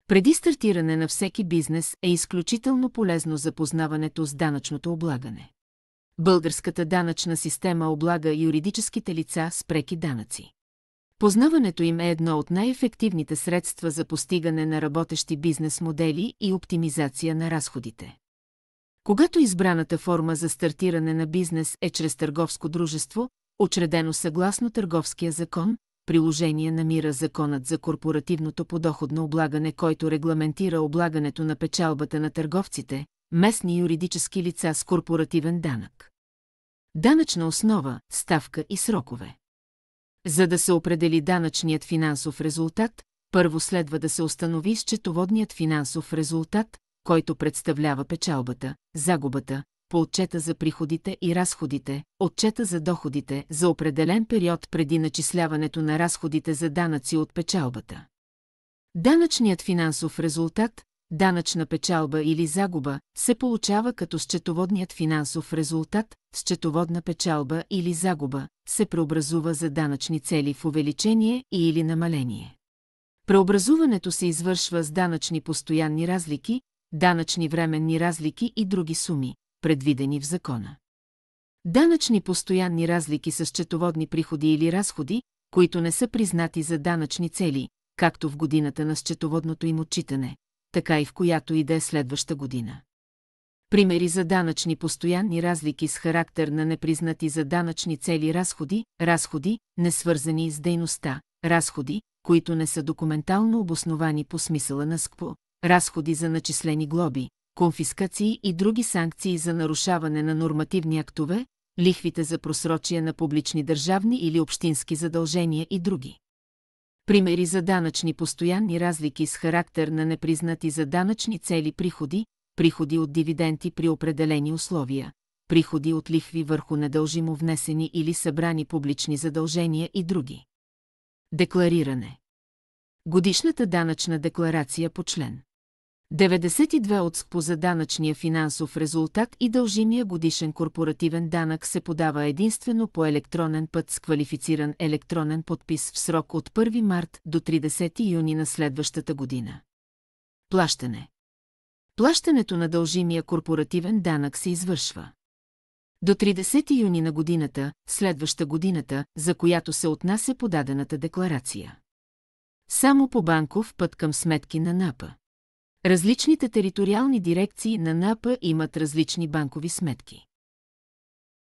Преди стартиране на всеки бизнес е изключително полезно запознаването с данъчното облагане. Българската данъчна система облага юридическите лица с преки данъци. Познаването им е едно от най-ефективните средства за постигане на работещи бизнес модели и оптимизация на разходите. Когато избраната форма за стартиране на бизнес е чрез търговско дружество, учредено съгласно Търговския закон, приложение намира Законът за корпоративното подоходно облагане, който регламентира облагането на печалбата на търговците, местни юридически лица с корпоративен данък. Данъчна основа, ставка и срокове. За да се определи данъчният финансов резултат, първо следва да се установи счетоводният финансов резултат, който представлява печалбата, загубата, по отчета за приходите и разходите, отчета за доходите за определен период преди начисляването на разходите за данъци от печалбата. Данъчният финансов резултат, данъчна печалба или загуба, се получава като счетоводният финансов резултат, счетоводна печалба или загуба, се преобразува за данъчни цели в увеличение и или намаление. Преобразуването се извършва с данъчни постоянни разлики, данъчни временни разлики и други суми, предвидени в закона. Данъчни постоянни разлики са счетоводни приходи или разходи, които не са признати за данъчни цели, както в годината на счетоводното им отчитане, така и в която и да е следваща година. Примери за данъчни постоянни разлики с характер на непризнати за данъчни цели разходи, несвързани с дейността, разходи, които не са документално обосновани по смисъла на СКПО, разходи за начислени глоби, конфискации и други санкции за нарушаване на нормативни актове, лихвите за просрочие на публични държавни или общински задължения и други. Примери за данъчни постоянни разлики с характер на непризнати за данъчни цели приходи от дивиденти при определени условия, приходи от лихви върху недължимо внесени или събрани публични задължения и други. Деклариране. Годишната данъчна декларация по член 92 от СКПО за данъчния финансов резултат и дължимия годишен корпоративен данък се подава единствено по електронен път с квалифициран електронен подпис в срок от 1 март до 30 юни на следващата година. Плащане. Плащането на дължимия корпоративен данък се извършва до 30 юни на годината, следваща годината, за която се отнася подадената декларация. Само по банков път към сметки на НАП. Различните териториални дирекции на НАП имат различни банкови сметки.